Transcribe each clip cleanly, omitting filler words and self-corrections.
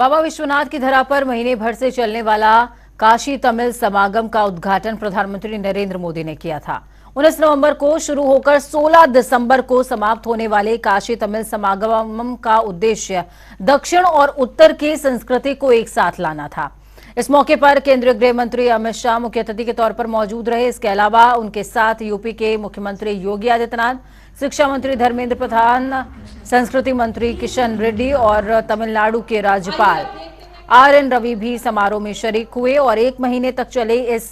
बाबा विश्वनाथ की धरा पर महीने भर से चलने वाला काशी तमिल समागम का उद्घाटन प्रधानमंत्री नरेंद्र मोदी ने किया था। 19 नवंबर को शुरू होकर 16 दिसंबर को समाप्त होने वाले काशी तमिल समागम का उद्देश्य दक्षिण और उत्तर की संस्कृति को एक साथ लाना था। इस मौके पर केंद्रीय गृह मंत्री अमित शाह मुख्य अतिथि के तौर पर मौजूद रहे। इसके अलावा उनके साथ यूपी के मुख्यमंत्री योगी आदित्यनाथ, शिक्षा मंत्री धर्मेंद्र प्रधान, संस्कृति मंत्री किशन रेड्डी और तमिलनाडु के राज्यपाल RN रवि भी समारोह में शरीक हुए और एक महीने तक चले इस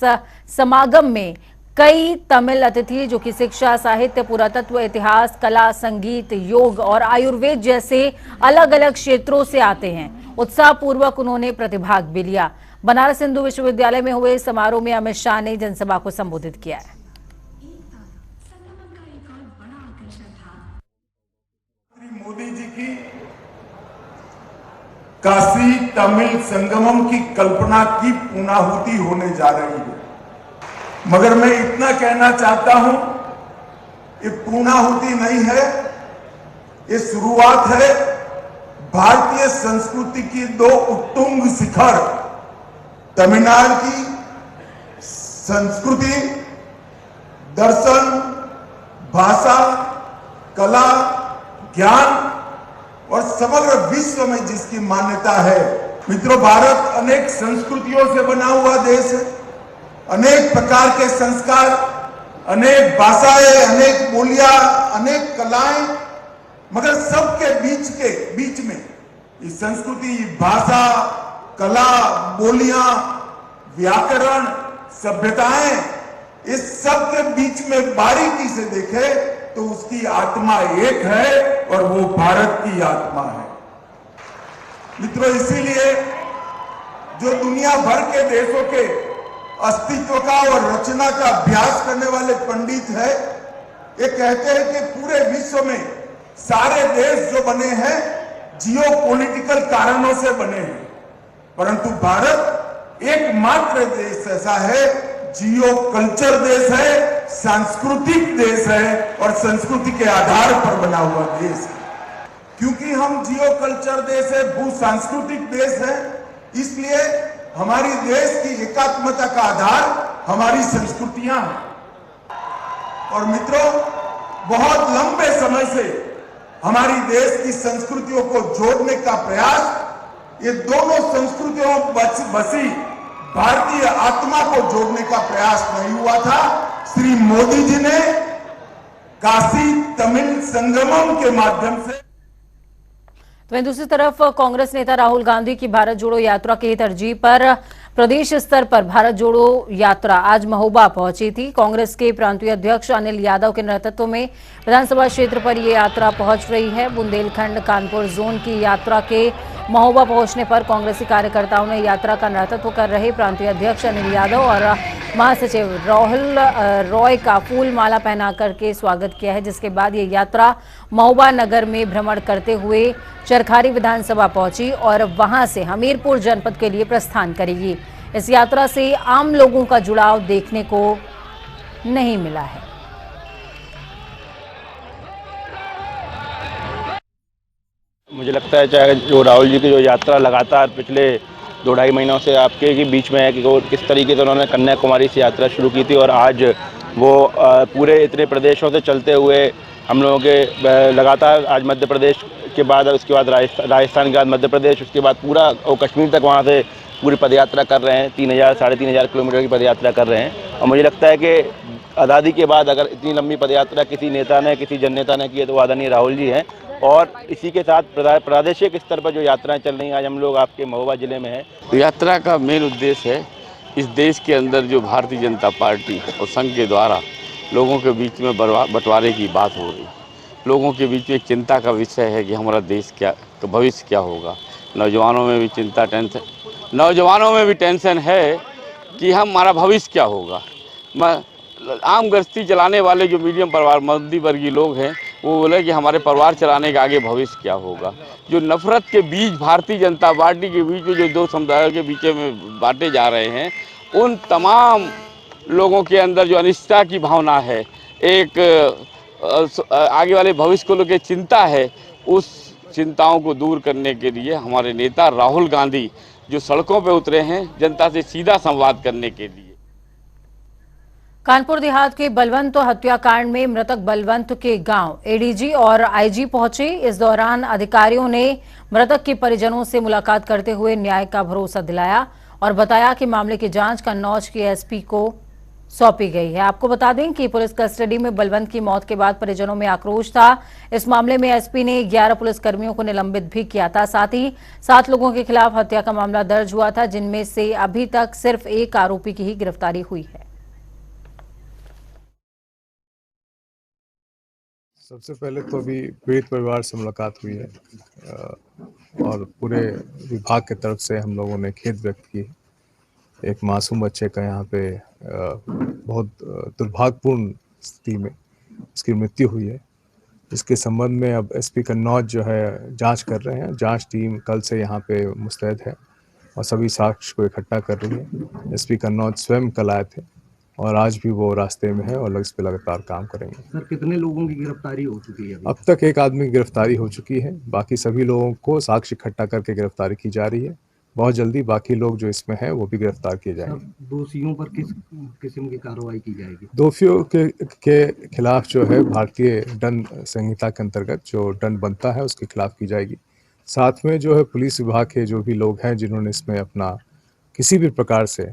समागम में कई तमिल अतिथि जो कि शिक्षा, साहित्य, पुरातत्व, इतिहास, कला, संगीत, योग और आयुर्वेद जैसे अलग अलग क्षेत्रों से आते हैं। उत्साहपूर्वक उन्होंने प्रतिभाग भी लिया। बनारस हिंदू विश्वविद्यालय में हुए समारोह में अमित शाह ने जनसभा को संबोधित किया है। मोदी जी की काशी तमिल संगमम की कल्पना की पूर्णाहुति होने जा रही है, मगर मैं इतना कहना चाहता हूं, ये पूर्णाहुति नहीं है, ये शुरुआत है भारतीय संस्कृति की दो उत्तुंग शिखर, तमिलनाडु की संस्कृति, दर्शन, भाषा, कला, ज्ञान और समग्र विश्व में जिसकी मान्यता है। मित्रों, भारत अनेक संस्कृतियों से बना हुआ देश है, अनेक प्रकार के संस्कार, अनेक भाषाएं, अनेक बोलियां, अनेक कलाएं, मगर सबके बीच में ये संस्कृति, भाषा, कला, बोलियां, व्याकरण, सभ्यताएं, इस सब के बीच में बारीकी से देखे तो उसकी आत्मा एक है और वो भारत की आत्मा है। मित्रों, इसीलिए जो दुनिया भर के देशों के अस्तित्व का और रचना का अभ्यास करने वाले पंडित है, ये कहते हैं कि पूरे विश्व में सारे देश जो बने हैं जियोपॉलिटिकल कारणों से बने हैं, परंतु भारत एकमात्र देश ऐसा है, जियो कल्चर देश है, सांस्कृतिक देश है और संस्कृति के आधार पर बना हुआ देश है। क्योंकि हम जियो कल्चर देश है, भू सांस्कृतिक देश है, इसलिए हमारी देश की एकात्मता का आधार हमारी संस्कृतियां हैं। और मित्रों, बहुत लंबे समय से हमारी देश की संस्कृतियों को जोड़ने का प्रयास, ये दोनों संस्कृतियों बसी भारतीय आत्मा को जोड़ने का प्रयास नहीं हुआ था। श्री मोदी जी ने काशी तमिल संगमम के माध्यम से। तो वहीं दूसरी तरफ कांग्रेस नेता राहुल गांधी की भारत जोड़ो यात्रा की तरजीह पर प्रदेश स्तर पर भारत जोड़ो यात्रा आज महोबा पहुंची थी। कांग्रेस के प्रांतीय अध्यक्ष अनिल यादव के नेतृत्व में विधानसभा क्षेत्र पर ये यात्रा पहुंच रही है। बुंदेलखंड कानपुर जोन की यात्रा के महोबा पहुंचने पर कांग्रेसी कार्यकर्ताओं ने यात्रा का नेतृत्व कर रहे प्रांतीय अध्यक्ष अनिल यादव और महासचिव राहुल रॉय का फूल माला पहना करके स्वागत किया है, जिसके बाद ये यात्रा महोबा नगर में भ्रमण करते हुए चरखारी विधानसभा पहुंची और वहां से हमीरपुर जनपद के लिए प्रस्थान करेगी। इस यात्रा से आम लोगों का जुड़ाव देखने को नहीं मिला है। मुझे लगता है चाहे जो राहुल जी की जो यात्रा लगातार पिछले 2-2.5 महीनों से आपके के बीच में है कि वो किस तरीके से उन्होंने कन्याकुमारी से यात्रा शुरू की थी और आज वो पूरे इतने प्रदेशों से चलते हुए हम लोगों के लगातार आज मध्य प्रदेश के बाद, उसके बाद राजस्थान के बाद मध्य प्रदेश, उसके बाद पूरा कश्मीर तक वहाँ से पूरी पदयात्रा कर रहे हैं। 3,000-3,500 किलोमीटर की पदयात्रा कर रहे हैं। और मुझे लगता है कि आज़ादी के बाद अगर इतनी लंबी पदयात्रा किसी नेता ने, किसी जननेता ने की है तो वो आदरणीय राहुल जी हैं। और इसी के साथ प्रादेशिक स्तर पर जो यात्राएं चल रही हैं, आज हम लोग आपके महोबा जिले में हैं। तो यात्रा का मेन उद्देश्य है इस देश के अंदर जो भारतीय जनता पार्टी और संघ के द्वारा लोगों के बीच में बंटवारे की बात हो रही है, लोगों के बीच में एक चिंता का विषय है कि हमारा देश क्या भविष्य क्या होगा। नौजवानों में भी चिंता, नौजवानों में भी टेंशन है कि हमारा भविष्य क्या होगा। आम गृहस्थी चलाने वाले जो मीडियम परिवार मध्यम वर्गीय लोग हैं, वो बोले कि हमारे परिवार चलाने का आगे भविष्य क्या होगा। जो नफरत के बीज भारतीय जनता पार्टी के बीच में जो दो समुदायों के बीच में बांटे जा रहे हैं, उन तमाम लोगों के अंदर जो अनिश्चितता की भावना है, एक आगे वाले भविष्य को लेकर चिंता है, उस चिंताओं को दूर करने के लिए हमारे नेता राहुल गांधी जो सड़कों पर उतरे हैं जनता से सीधा संवाद करने के लिए। कानपुर देहात के बलवंत हत्याकांड में मृतक बलवंत के गांव एडीजी और आईजी पहुंचे। इस दौरान अधिकारियों ने मृतक के परिजनों से मुलाकात करते हुए न्याय का भरोसा दिलाया और बताया कि मामले की जांच कन्नौज के एसपी को सौंपी गई है। आपको बता दें कि पुलिस कस्टडी में बलवंत की मौत के बाद परिजनों में आक्रोश था। इस मामले में एसपी ने 11 पुलिसकर्मियों को निलंबित भी किया था। साथ ही 7 लोगों के खिलाफ हत्या का मामला दर्ज हुआ था, जिनमें से अभी तक सिर्फ एक आरोपी की ही गिरफ्तारी हुई है। सबसे पहले तो अभी पीड़ित परिवार से मुलाकात हुई है और पूरे विभाग की तरफ से हम लोगों ने खेद व्यक्त की। एक मासूम बच्चे का यहाँ पे बहुत दुर्भाग्यपूर्ण स्थिति में उसकी मृत्यु हुई है। इसके संबंध में अब एसपी कन्नौज जो है जांच कर रहे हैं। जांच टीम कल से यहाँ पे मुस्तैद है और सभी साक्ष्य को इकट्ठा कर रही है। एसपी कन्नौज स्वयं कल आए थे और आज भी वो रास्ते में है और इस पे लगातार काम करेंगे। सर, कितने लोगों की गिरफ्तारी हो चुकी है? अब तक एक आदमी की गिरफ्तारी हो चुकी है। बाकी सभी लोगों को साक्ष्य इकट्ठा करके गिरफ्तारी की जा रही है। बहुत जल्दी बाकी लोग जो इसमें हैं वो भी गिरफ्तार किए जाएंगे। दोषियों पर किस किस्म की कार्रवाई की जाएगी? दोषियों के खिलाफ जो है भारतीय दंड संहिता के अंतर्गत जो दंड बनता है उसके खिलाफ की जाएगी। साथ में जो है पुलिस विभाग के जो भी लोग हैं जिन्होंने इसमें अपना किसी भी प्रकार से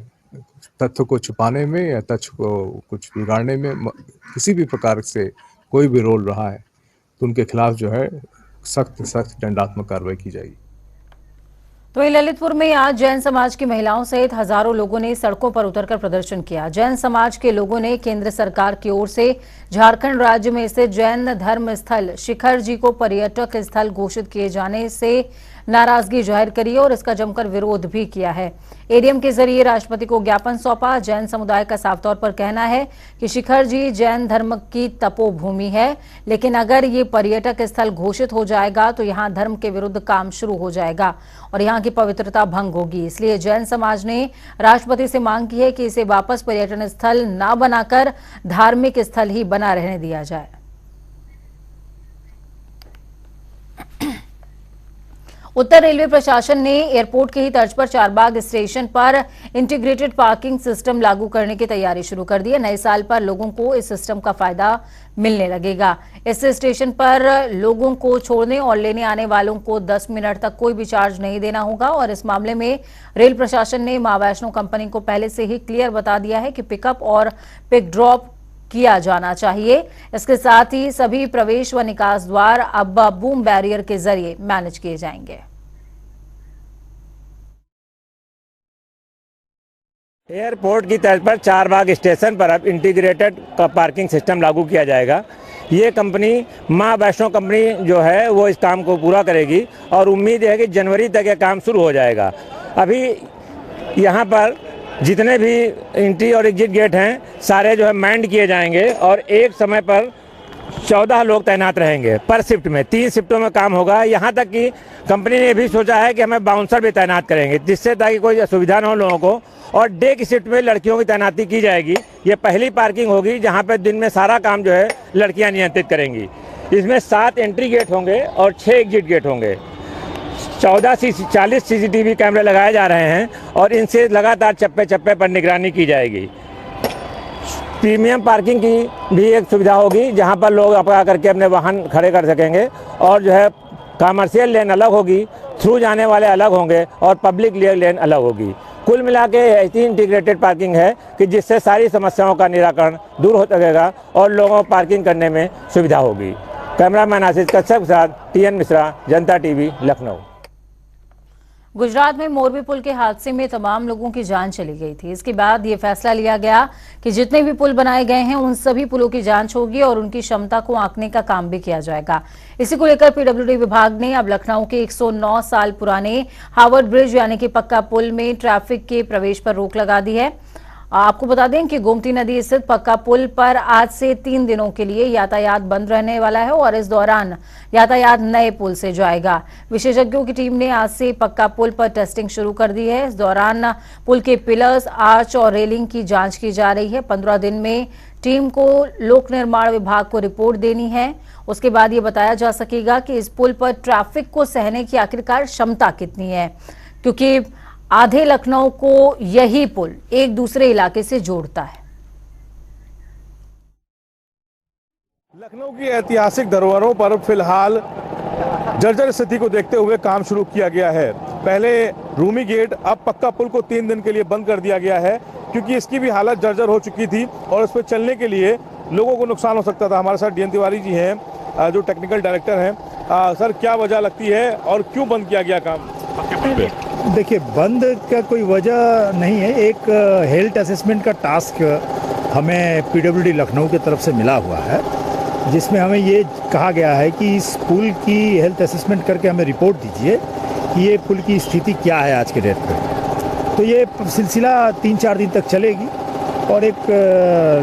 तथ्य को छुपाने में या तथ्य को कुछ बिगाड़ने में किसी भी प्रकार से कोई भी रोल रहा है तो उनके खिलाफ जो है सख्त दंडात्मक कार्रवाई की जाएगी। तो ललितपुर में आज जैन समाज की महिलाओं सहित हजारों लोगों ने सड़कों पर उतरकर प्रदर्शन किया। जैन समाज के लोगों ने केंद्र सरकार की ओर से झारखंड राज्य में स्थित जैन धर्म स्थल शिखर जी को पर्यटक स्थल घोषित किए जाने से नाराजगी जाहिर करी और इसका जमकर विरोध भी किया है। एडीएम के जरिए राष्ट्रपति को ज्ञापन सौंपा। जैन समुदाय का साफ तौर पर कहना है कि शिखर जी जैन धर्म की तपोभूमि है, लेकिन अगर ये पर्यटक स्थल घोषित हो जाएगा तो यहाँ धर्म के विरुद्ध काम शुरू हो जाएगा और यहाँ की पवित्रता भंग होगी। इसलिए जैन समाज ने राष्ट्रपति से मांग की है कि इसे वापस पर्यटन स्थल न बनाकर धार्मिक स्थल ही बना रहने दिया जाए। उत्तर रेलवे प्रशासन ने एयरपोर्ट के ही तर्ज पर चारबाग स्टेशन पर इंटीग्रेटेड पार्किंग सिस्टम लागू करने की तैयारी शुरू कर दी है। नए साल पर लोगों को इस सिस्टम का फायदा मिलने लगेगा। इस स्टेशन पर लोगों को छोड़ने और लेने आने वालों को 10 मिनट तक कोई भी चार्ज नहीं देना होगा और इस मामले में रेल प्रशासन ने मां वैष्णो कंपनी को पहले से ही क्लियर बता दिया है कि पिकअप और पिक ड्रॉप किया जाना चाहिए। इसके साथ ही सभी प्रवेश व निकास द्वार अब बूम बैरियर के जरिए मैनेज किए जाएंगे। एयरपोर्ट की तर्ज पर चारबाग स्टेशन पर अब इंटीग्रेटेड पार्किंग सिस्टम लागू किया जाएगा। ये कंपनी मां वैष्णो कंपनी जो है वो इस काम को पूरा करेगी और उम्मीद है कि जनवरी तक ये काम शुरू हो जाएगा। अभी यहाँ पर जितने भी एंट्री और एग्जिट गेट हैं सारे जो है मैंड किए जाएंगे और एक समय पर 14 लोग तैनात रहेंगे पर शिफ्ट में। 3 शिफ्टों में काम होगा। यहाँ तक कि कंपनी ने भी सोचा है कि हमें बाउंसर भी तैनात करेंगे जिससे ताकि कोई असुविधा न हो लोगों को। और डे की शिफ्ट में लड़कियों की तैनाती की जाएगी। ये पहली पार्किंग होगी जहाँ पर दिन में सारा काम जो है लड़कियाँ नियंत्रित करेंगी। इसमें 7 एंट्री गेट होंगे और 6 एग्जिट गेट होंगे। 40 सीसीटीवी कैमरे लगाए जा रहे हैं और इनसे लगातार चप्पे चप्पे पर निगरानी की जाएगी। प्रीमियम पार्किंग की भी एक सुविधा होगी जहां पर लोग अपना करके अपने वाहन खड़े कर सकेंगे और जो है कमर्शियल लेन अलग होगी, थ्रू जाने वाले अलग होंगे और पब्लिक लेन अलग होगी। कुल मिला के ऐसी इंटीग्रेटेड पार्किंग है कि जिससे सारी समस्याओं का निराकरण दूर हो सकेगा और लोगों को पार्किंग करने में सुविधा होगी। कैमरामैन आशीष कश्यप के साथ टीएन मिश्रा, जनता टीवी, लखनऊ। गुजरात में मोरबी पुल के हादसे में तमाम लोगों की जान चली गई थी। इसके बाद ये फैसला लिया गया कि जितने भी पुल बनाए गए हैं उन सभी पुलों की जांच होगी और उनकी क्षमता को आंकने का काम भी किया जाएगा। इसी को लेकर पीडब्ल्यूडी विभाग ने अब लखनऊ के 109 साल पुराने हार्वर्ड ब्रिज यानी कि पक्का पुल में ट्रैफिक के प्रवेश पर रोक लगा दी है। आपको बता दें कि गोमती नदी स्थित पक्का पुल पर आज से 3 दिनों के लिए यातायात बंद रहने वाला है और इस दौरान यातायात नए पुल से जाएगा। विशेषज्ञों की टीम ने आज से पक्का पुल पर टेस्टिंग शुरू कर दी है। इस दौरान पुल के पिलर्स, आर्च और रेलिंग की जांच की जा रही है। 15 दिन में टीम को लोक निर्माण विभाग को रिपोर्ट देनी है। उसके बाद ये बताया जा सकेगा कि इस पुल पर ट्रैफिक को सहने की आखिरकार क्षमता कितनी है, क्योंकि आधे लखनऊ को यही पुल एक दूसरे इलाके से जोड़ता है। लखनऊ की ऐतिहासिक धरोहरों पर फिलहाल जर्जर स्थिति को देखते हुए काम शुरू किया गया है। पहले रूमी गेट, अब पक्का पुल को 3 दिन के लिए बंद कर दिया गया है, क्योंकि इसकी भी हालत जर्जर हो चुकी थी और उस पर चलने के लिए लोगों को नुकसान हो सकता था। हमारे साथ डीएन तिवारी जी हैं, जो टेक्निकल डायरेक्टर हैं। सर, क्या वजह लगती है और क्यों बंद किया गया काम? देखिए, बंद का कोई वजह नहीं है। एक हेल्थ असेसमेंट का टास्क हमें पीडब्ल्यूडी लखनऊ की तरफ से मिला हुआ है, जिसमें हमें ये कहा गया है कि इस पुल की हेल्थ असेसमेंट करके हमें रिपोर्ट दीजिए कि ये पुल की स्थिति क्या है आज के डेट पे। तो ये सिलसिला 3-4 दिन तक चलेगी और एक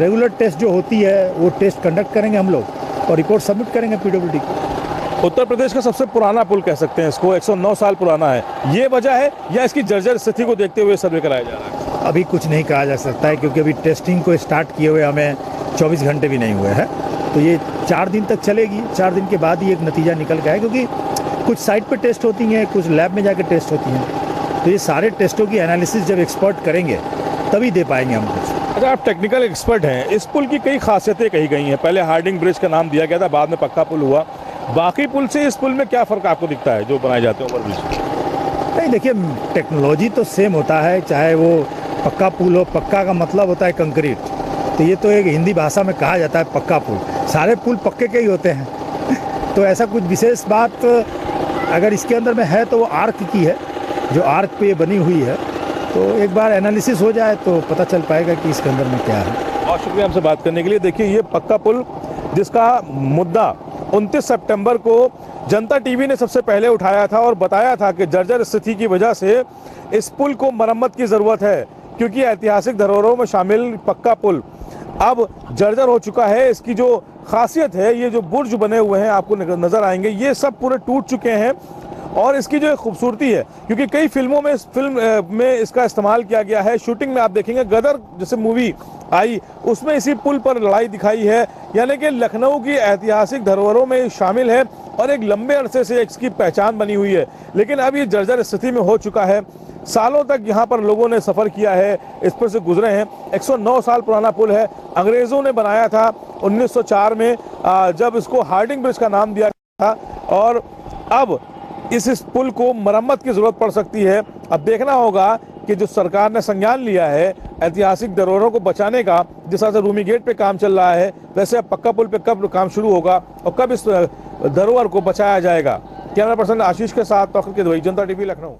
रेगुलर टेस्ट जो होती है वो टेस्ट कंडक्ट करेंगे हम लोग और रिपोर्ट सबमिट करेंगे पीडब्ल्यूडी को। उत्तर प्रदेश का सबसे पुराना पुल कह सकते हैं इसको, 109 साल पुराना है। ये वजह है या इसकी जर्जर स्थिति को देखते हुए सर्वे कराया जा रहा है? अभी कुछ नहीं कहा जा सकता है, क्योंकि अभी टेस्टिंग को स्टार्ट किए हुए हमें 24 घंटे भी नहीं हुए हैं। तो ये 4 दिन तक चलेगी। 4 दिन के बाद ही एक नतीजा निकल के आए, क्योंकि कुछ साइट पे टेस्ट होती हैं, कुछ लैब में जाकर टेस्ट होती हैं। तो ये सारे टेस्टों की एनालिसिस जब एक्सपर्ट करेंगे तभी दे पाएंगे हम कुछ। अच्छा, आप टेक्निकल एक्सपर्ट हैं। इस पुल की कई खासियतें कही गई हैं। पहले हार्डिंग ब्रिज का नाम दिया गया था, बाद में पक्का पुल हुआ। बाकी पुल से इस पुल में क्या फ़र्क आपको दिखता है जो बनाए जाते हैं ओवरब्रिज? नहीं, देखिए, टेक्नोलॉजी तो सेम होता है, चाहे वो पक्का पुल हो। पक्का का मतलब होता है कंक्रीट, तो ये तो एक हिंदी भाषा में कहा जाता है पक्का पुल। सारे पुल पक्के के ही होते हैं। तो ऐसा कुछ विशेष बात अगर इसके अंदर में है तो वो आर्क की है, जो आर्क पे ये बनी हुई है। तो एक बार एनालिसिस हो जाए तो पता चल पाएगा कि इसके अंदर में क्या है। बहुत शुक्रिया हमसे बात करने के लिए। देखिए, ये पक्का पुल जिसका मुद्दा 29 सितंबर को जनता टीवी ने सबसे पहले उठाया था और बताया था कि जर्जर स्थिति की वजह से इस पुल को मरम्मत की ज़रूरत है, क्योंकि ऐतिहासिक धरोहरों में शामिल पक्का पुल अब जर्जर हो चुका है। इसकी जो खासियत है, ये जो बुर्ज बने हुए हैं आपको नज़र आएंगे, ये सब पूरे टूट चुके हैं। और इसकी जो खूबसूरती है, क्योंकि कई फिल्मों में इसका इस्तेमाल किया गया है। शूटिंग में आप देखेंगे, गदर जैसे मूवी आई, उसमें इसी पुल पर लड़ाई दिखाई है। यानी कि लखनऊ की ऐतिहासिक धरोहरों में शामिल है और एक लंबे अरसे से इसकी पहचान बनी हुई है। लेकिन अब ये जर्जर स्थिति में हो चुका है। सालों तक यहाँ पर लोगों ने सफ़र किया है, इस पर से गुजरे हैं। 109 साल पुराना पुल है। अंग्रेज़ों ने बनाया था 1904 में, जब इसको हार्डिंग ब्रिज का नाम दिया गया था। और अब इस पुल को मरम्मत की ज़रूरत पड़ सकती है। अब देखना होगा कि जो सरकार ने संज्ञान लिया है ऐतिहासिक धरोहरों को बचाने का, जिस तरह से रूमी गेट पे काम चल रहा है, वैसे अब पक्का पुल पे कब काम शुरू होगा और कब इस धरोहर को बचाया जाएगा। कैमरा पर्सन आशीष के साथ तौखर के दुबई, जनता टीवी, लखनऊ।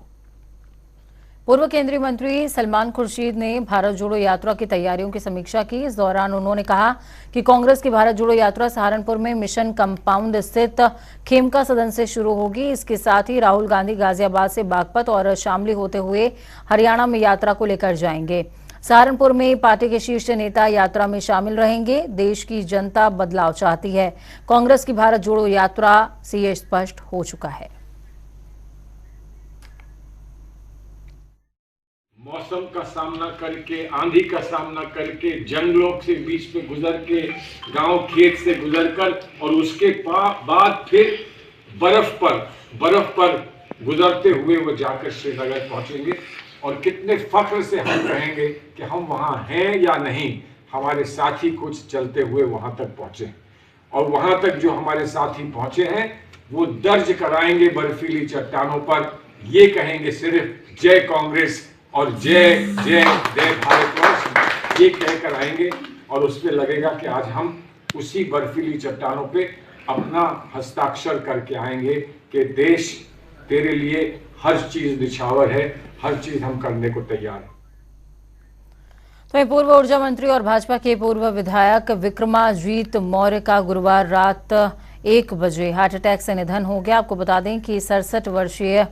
पूर्व केंद्रीय मंत्री सलमान खुर्शीद ने भारत जोड़ो यात्रा की तैयारियों की समीक्षा की। इस दौरान उन्होंने कहा कि कांग्रेस की भारत जोड़ो यात्रा सहारनपुर में मिशन कंपाउंड स्थित खेमका सदन से शुरू होगी। इसके साथ ही राहुल गांधी गाजियाबाद से बागपत और शामली होते हुए हरियाणा में यात्रा को लेकर जाएंगे। सहारनपुर में पार्टी के शीर्ष नेता यात्रा में शामिल रहेंगे। देश की जनता बदलाव चाहती है। कांग्रेस की भारत जोड़ो यात्रा से यह स्पष्ट हो चुका है। मौसम का सामना करके, आंधी का सामना करके, जंगलों से बीच में गुजर के, गांव खेत से गुजरकर और उसके बाद फिर बर्फ पर गुजरते हुए वो जाकर श्रीनगर पहुंचेंगे। और कितने फख्र से हम कहेंगे कि हम वहां हैं या नहीं, हमारे साथी कुछ चलते हुए वहां तक पहुंचे। और वहां तक जो हमारे साथी पहुंचे हैं वो दर्ज कराएंगे बर्फीली चट्टानों पर, ये कहेंगे सिर्फ जय कांग्रेस और जय जय जय भारतवर्ष, ये कहकर आएंगे। और उसमें लगेगा कि आज हम उसी बर्फीली चट्टानों पे अपना हस्ताक्षर करके आएंगे कि देश तेरे लिए हर चीज निछावर है, हर चीज हम करने को तैयार हैं। तो पूर्व ऊर्जा मंत्री और भाजपा के पूर्व विधायक विक्रमाजीत मौर्य का गुरुवार रात 1 बजे हार्ट अटैक से निधन हो गया। आपको बता दें कि 67 वर्षीय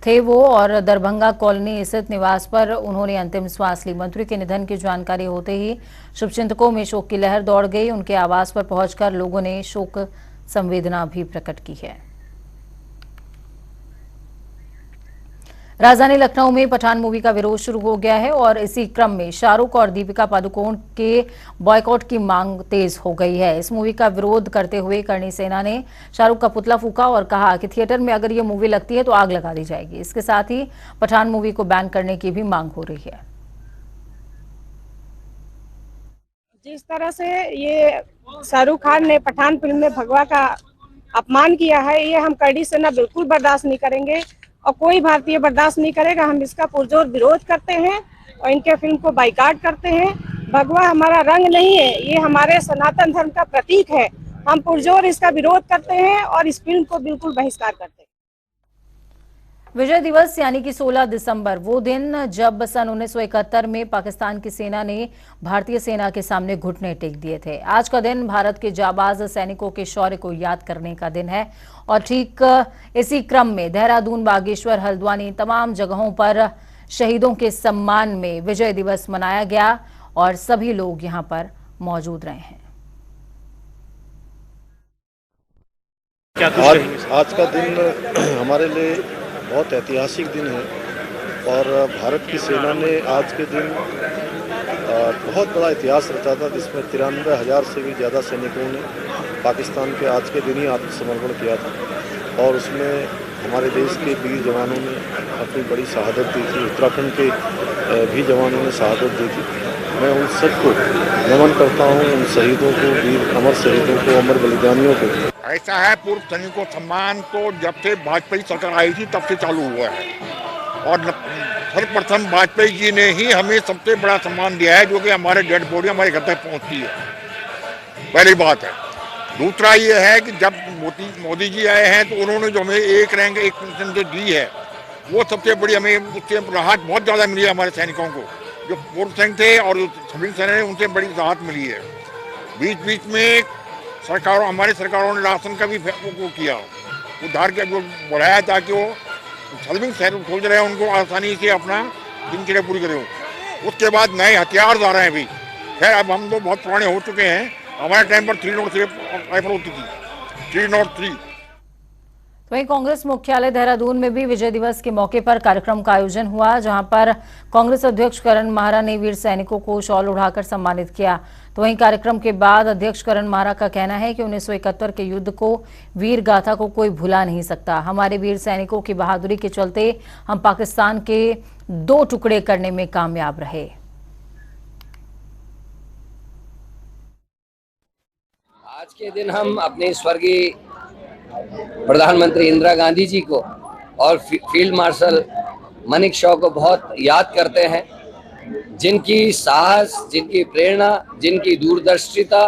थे वो और दरभंगा कॉलोनी स्थित निवास पर उन्होंने अंतिम श्वास ली। मंत्री के निधन की जानकारी होते ही शुभचिंतकों में शोक की लहर दौड़ गई। उनके आवास पर पहुंचकर लोगों ने शोक संवेदना भी प्रकट की है। राजधानी लखनऊ में पठान मूवी का विरोध शुरू हो गया है और इसी क्रम में शाहरुख और दीपिका पादुकोण के बॉयकॉट की मांग तेज हो गई है। इस मूवी का विरोध करते हुए करणी सेना ने शाहरुख का पुतला फूंका और कहा कि थिएटर में अगर ये मूवी लगती है तो आग लगा दी जाएगी। इसके साथ ही पठान मूवी को बैन करने की भी मांग हो रही है। जिस तरह से ये शाहरुख खान ने पठान फिल्म में भगवा का अपमान किया है, ये हम करणी सेना बिल्कुल बर्दाश्त नहीं करेंगे और कोई भारतीय बर्दाश्त नहीं करेगा। हम इसका पुरजोर विरोध करते हैं और इनके फिल्म को बाइकाट करते हैं। भगवा हमारा रंग नहीं है, ये हमारे सनातन धर्म का प्रतीक है। हम पुरजोर इसका विरोध करते हैं और इस फिल्म को बिल्कुल बहिष्कार करते हैं। विजय दिवस यानी कि 16 दिसंबर वो दिन जब सन 1971 में पाकिस्तान की सेना ने भारतीय सेना के सामने घुटने टेक दिए थे। आज का दिन भारत के जाबाज सैनिकों के शौर्य को याद करने का दिन है और ठीक इसी क्रम में देहरादून, बागेश्वर, हल्द्वानी तमाम जगहों पर शहीदों के सम्मान में विजय दिवस मनाया गया और सभी लोग यहां पर मौजूद रहे हैं। आज का दिन हमारे लिए बहुत ऐतिहासिक दिन है और भारत की सेना ने आज के दिन बहुत बड़ा इतिहास रचा था, जिसमें 93,000 से भी ज़्यादा सैनिकों ने पाकिस्तान के आज के दिन ही आत्मसमर्पण किया था और उसमें हमारे देश के वीर जवानों ने अपनी बड़ी शहादत दी थी। उत्तराखंड के भी जवानों ने शहादत दी थी। मैं उन सबको नमन करता हूँ, उन शहीदों को, वीर अमर शहीदों को, अमर बलिदानियों को। ऐसा है, पूर्व सैनिकों सम्मान तो जब से वाजपेयी सरकार आई थी तब से चालू हुआ है और सर्वप्रथम वाजपेयी जी ने ही हमें सबसे बड़ा सम्मान दिया है, जो कि हमारे डेड बॉडी हमारे घर तक पहुंचती है। पहली बात है। दूसरा ये है कि जब मोदी जी आए हैं तो उन्होंने जो हमें एक रैंक 1% जो दी है, वो सबसे बड़ी हमें उससे राहत बहुत ज़्यादा मिली है। हमारे सैनिकों को जो पूर्व सैनिक थे और सभी सैनिक उनसे बड़ी राहत मिली है। बीच बीच में सरकारों, हमारी सरकारों ने राशन का भी वो किया, उधार का जो बढ़ाया ताकि वो सभी शहर खोज रहे हैं उनको आसानी से अपना दिनचर्या पूरी करें। उसके बाद नए हथियार आ रहे हैं भी। खैर अब हम तो बहुत पुराने हो चुके हैं। हमारे टाइम पर 303 राइफल होती थी, 303। वहीं कांग्रेस मुख्यालय देहरादून में भी विजय दिवस के मौके पर कार्यक्रम का आयोजन हुआ, जहां पर कांग्रेस अध्यक्ष करण माहरा ने वीर सैनिकों को शॉल उड़ाकर सम्मानित किया। तो वहीं कार्यक्रम के बाद अध्यक्ष करण माहरा का कहना है कि 1971 के युद्ध को, वीर गाथा को कोई भुला नहीं सकता। हमारे वीर सैनिकों की बहादुरी के चलते हम पाकिस्तान के 2 टुकड़े करने में कामयाब रहे। आज के दिन हम अपने स्वर्गीय प्रधानमंत्री इंदिरा गांधी जी को और फील्ड मार्शल मानेकशॉ को बहुत याद करते हैं, जिनकी साहस, जिनकी प्रेरणा, जिनकी दूरदर्शिता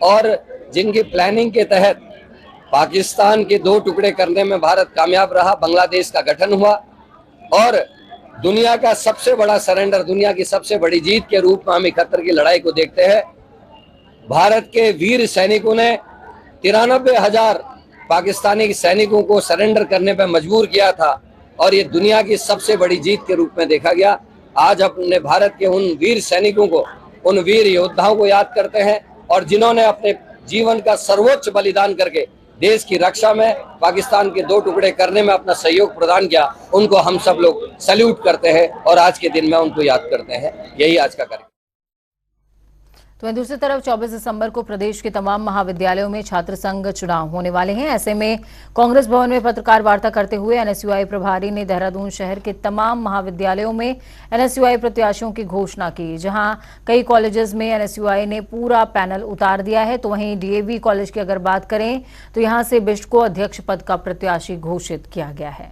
और जिनकी प्लानिंग के तहत पाकिस्तान के 2 टुकड़े करने में भारत कामयाब रहा। बांग्लादेश का गठन हुआ और दुनिया का सबसे बड़ा सरेंडर, दुनिया की सबसे बड़ी जीत के रूप में हम 71 की लड़ाई को देखते हैं। भारत के वीर सैनिकों ने 93,000 पाकिस्तानी सैनिकों को सरेंडर करने पर मजबूर किया था और ये दुनिया की सबसे बड़ी जीत के रूप में देखा गया। आज अपने भारत के उन वीर सैनिकों को, उन वीर योद्धाओं को याद करते हैं और जिन्होंने अपने जीवन का सर्वोच्च बलिदान करके देश की रक्षा में पाकिस्तान के 2 टुकड़े करने में अपना सहयोग प्रदान किया, उनको हम सब लोग सैल्यूट करते हैं और आज के दिन में उनको याद करते हैं। यही आज का कार्यक्रम। तो दूसरी तरफ 24 दिसंबर को प्रदेश के तमाम महाविद्यालयों में छात्र संघ चुनाव होने वाले हैं। ऐसे में कांग्रेस भवन में पत्रकार वार्ता करते हुए एनएसयूआई प्रभारी ने देहरादून शहर के तमाम महाविद्यालयों में एनएसयूआई प्रत्याशियों की घोषणा की, जहां कई कॉलेजेस में एनएसयूआई ने पूरा पैनल उतार दिया है। तो वहीं डीएवी कॉलेज की अगर बात करें तो यहां से बिष्ट को अध्यक्ष पद का प्रत्याशी घोषित किया गया है।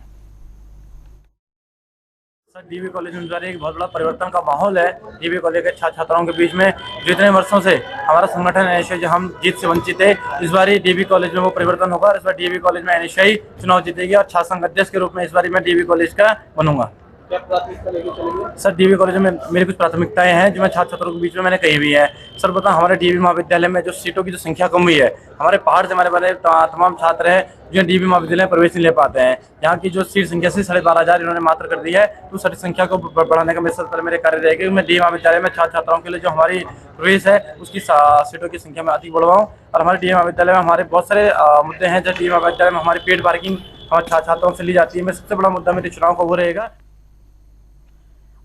सर, डीवी कॉलेज में एक बहुत बड़ा परिवर्तन का माहौल है। डीवी कॉलेज के छात्र छात्राओं के बीच में जितने वर्षों से हमारा संगठन एनएसयूआई हम जीत से वंचित है, इस बार डीवी कॉलेज में वो परिवर्तन होगा और इस बार डीवी कॉलेज में एनएसयूआई चुनाव जीतेगी और छात्र संघ अध्यक्ष के रूप में इस बार मैं डीवी कॉलेज का बनूंगा। क्या प्राथमिकता लेके चलेंगे? सर डीवी कॉलेज में मेरी कुछ प्राथमिकताएं हैं जो मैं छात्र छात्रों के बीच में मैंने कही हुई है। सर बताओ, हमारे डीवी महाविद्यालय में जो सीटों की जो संख्या कम हुई है, हमारे पहाड़ से हमारे वाले तमाम छात्र हैं जो डीवी महाविद्यालय में प्रवेश नहीं ले पाते हैं। यहाँ की जो सीट संख्या से 12,500 इन्होंने मात्र कर दी है, तो सारी संख्या को बढ़ाने का मेरे कार्य रहेगा। मैं डीवी महाविद्यालय में छात्र छात्राओं के लिए जो हमारी प्रवेश है उसकी सीटों की संख्या में अधिक बढ़वाऊँ। और हमारे डीवी महाविद्यालय में हमारे बहुत सारे मुद्दे हैं। जैसे डीवी महाविद्यालय में हमारी पेड पार्किंग हमारे छात्रों से ली जाती है। मैं सबसे बड़ा मुद्दा मेरे चुनाव का वो रहेगा।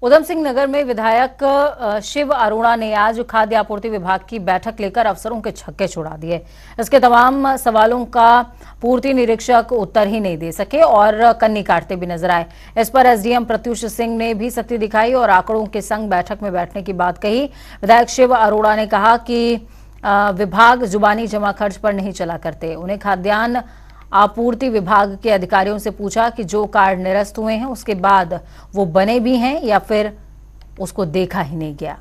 उधम सिंह नगर में विधायक शिव अरोड़ा ने आज खाद्य आपूर्ति विभाग की बैठक लेकर अफसरों के छक्के छुड़ा दिए। इसके तमाम सवालों का पूर्ति निरीक्षक उत्तर ही नहीं दे सके और कन्नी काटते भी नजर आए। इस पर एसडीएम प्रत्युष सिंह ने भी सख्ती दिखाई और आंकड़ों के संग बैठक में बैठने की बात कही। विधायक शिव अरोड़ा ने कहा कि विभाग जुबानी जमा खर्च पर नहीं चला करते। उन्हें खाद्यान्न आपूर्ति विभाग के अधिकारियों से पूछा कि जो कार्ड निरस्त हुए हैं उसके बाद वो बने भी हैं या फिर उसको देखा ही नहीं गया।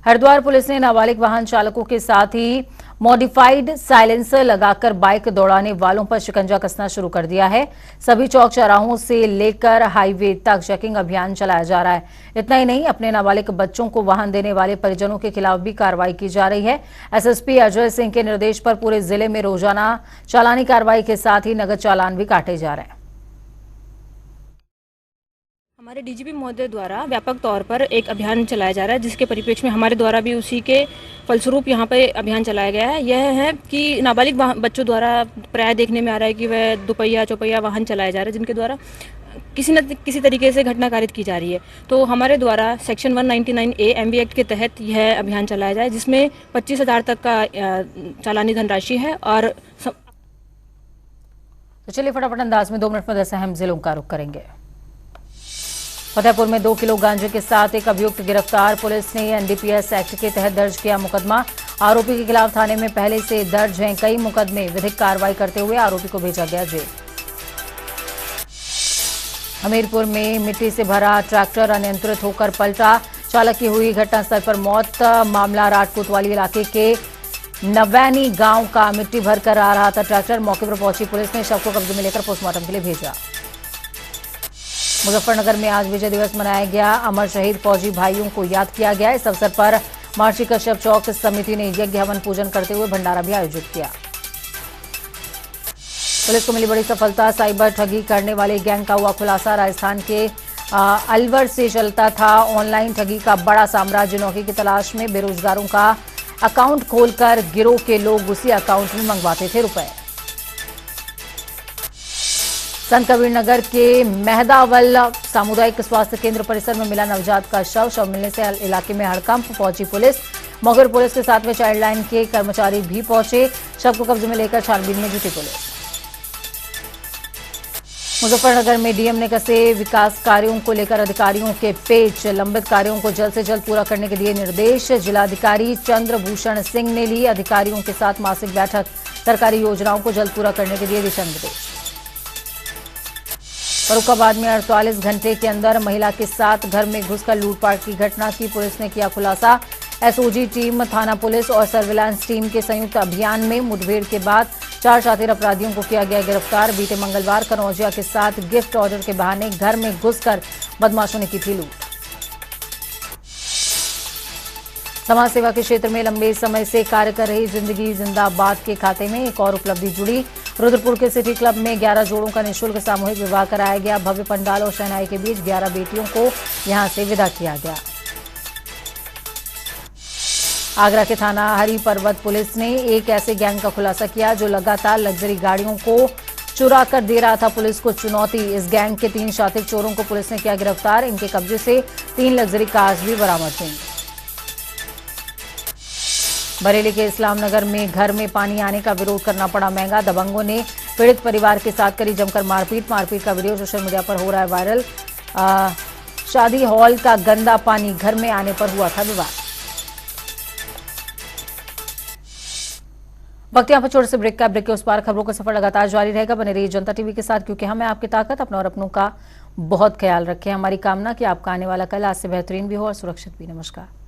हरिद्वार पुलिस ने नाबालिग वाहन चालकों के साथ ही मॉडिफाइड साइलेंसर लगाकर बाइक दौड़ाने वालों पर शिकंजा कसना शुरू कर दिया है। सभी चौक चौराहों से लेकर हाईवे तक चेकिंग अभियान चलाया जा रहा है। इतना ही नहीं, अपने नाबालिग बच्चों को वाहन देने वाले परिजनों के खिलाफ भी कार्रवाई की जा रही है। एसएसपी अजय सिंह के निर्देश पर पूरे जिले में रोजाना चालानी कार्रवाई के साथ ही नगद चालान भी काटे जा रहे हैं। हमारे डीजीपी महोदय द्वारा व्यापक तौर पर एक अभियान चलाया जा रहा है, जिसके परिप्रेक्ष्य में हमारे द्वारा भी उसी के फलस्वरूप यहाँ पे अभियान चलाया गया है। यह है कि नाबालिग बच्चों द्वारा प्राय देखने में आ रहा है कि वह दुपहिया चौपहिया वाहन चलाए जा रहे हैं, जिनके द्वारा किसी न किसी तरीके से घटना कारित की जा रही है। तो हमारे द्वारा सेक्शन 199A MV एक्ट के तहत यह अभियान चलाया जाए, जिसमें 25,000 तक का चालानी धनराशि है। और तो चलिए फटाफट अंदाज में 2 मिनट में 10 अहम जिलों का रुख करेंगे। फतेहपुर में 2 किलो गांजे के साथ एक अभियुक्त गिरफ्तार। पुलिस ने एनडीपीएस एक्ट के तहत दर्ज किया मुकदमा। आरोपी के खिलाफ थाने में पहले से दर्ज हैं कई मुकदमे। विधिक कार्रवाई करते हुए आरोपी को भेजा गया जेल। हमीरपुर में मिट्टी से भरा ट्रैक्टर अनियंत्रित होकर पलटा। चालक की हुई घटनास्थल पर मौत। मामला राजकोतवाली इलाके के नवैनी गांव का। मिट्टी भरकर आ रहा था ट्रैक्टर। मौके पर पहुंची पुलिस ने शव को कब्जे में लेकर पोस्टमार्टम के लिए भेजा। मुजफ्फरनगर में आज विजय दिवस मनाया गया। अमर शहीद फौजी भाइयों को याद किया गया। इस अवसर पर महर्षि कश्यप चौक समिति ने यज्ञ हवन पूजन करते हुए भंडारा भी आयोजित किया। पुलिस को मिली बड़ी सफलता। साइबर ठगी करने वाले गैंग का हुआ खुलासा। राजस्थान के अलवर से चलता था ऑनलाइन ठगी का बड़ा साम्राज्य। नौकरी की तलाश में बेरोजगारों का अकाउंट खोलकर गिरोह के लोग उसी अकाउंट में मंगवाते थे रुपए। संत कबीर नगर के मेहदावल सामुदायिक स्वास्थ्य केंद्र परिसर में मिला नवजात का शव मिलने से इलाके में हड़कंप। पहुंची पुलिस। मौके पर पुलिस के साथ में चाइल्ड लाइन के कर्मचारी भी पहुंचे। शव को कब्जे में लेकर छानबीन में जुटी पुलिस। मुजफ्फरनगर में डीएम ने कसे विकास कार्यों को लेकर अधिकारियों के पेच। लंबित कार्यों को जल्द से जल्द पूरा करने के दिए निर्देश। जिलाधिकारी चंद्रभूषण सिंह ने ली अधिकारियों के साथ मासिक बैठक। सरकारी योजनाओं को जल्द पूरा करने के दिए दिशा निर्देश। फर्रुखाबाद में 48 घंटे के अंदर महिला के साथ घर में घुसकर लूटपाट की घटना की पुलिस ने किया खुलासा। एसओजी टीम, थाना पुलिस और सर्विलांस टीम के संयुक्त अभियान में मुठभेड़ के बाद 4 शातिर अपराधियों को किया गया गिरफ्तार। बीते मंगलवार कनौजिया के साथ गिफ्ट ऑर्डर के बहाने घर में घुसकर बदमाशों ने की थी लूट। समाज सेवा के क्षेत्र में लंबे समय से कार्य कर रही जिंदगी जिंदाबाद के खाते में एक और उपलब्धि जुड़ी। रुद्रपुर के सिटी क्लब में 11 जोड़ों का निःशुल्क सामूहिक विवाह कराया गया। भव्य पंडाल और शहनाई के बीच 11 बेटियों को यहां से विदा किया गया। आगरा के थाना हरी पर्वत पुलिस ने एक ऐसे गैंग का खुलासा किया जो लगातार लग्जरी गाड़ियों को चुरा कर दे रहा था पुलिस को चुनौती। इस गैंग के 3 शातिर चोरों को पुलिस ने किया गिरफ्तार। इनके कब्जे से 3 लग्जरी कार्स भी बरामद हुई। बरेली के इस्लाम नगर में घर में पानी आने का विरोध करना पड़ा महंगा। दबंगों ने पीड़ित परिवार के साथ करी जमकर मारपीट का वीडियो सोशल मीडिया पर हो रहा है वायरल। शादी हॉल का गंदा पानी घर में आने पर हुआ था विवाद। वक्त यहाँ पर छोटे से ब्रेक के उस पार खबरों का सफर लगातार जारी रहेगा। बने रहिए जनता टीवी के साथ, क्योंकि हमें आपकी ताकत अपना और अपनों का बहुत ख्याल रखें। हमारी कामना कि आपका आने वाला कल आज से बेहतरीन भी हो और सुरक्षित भी। नमस्कार।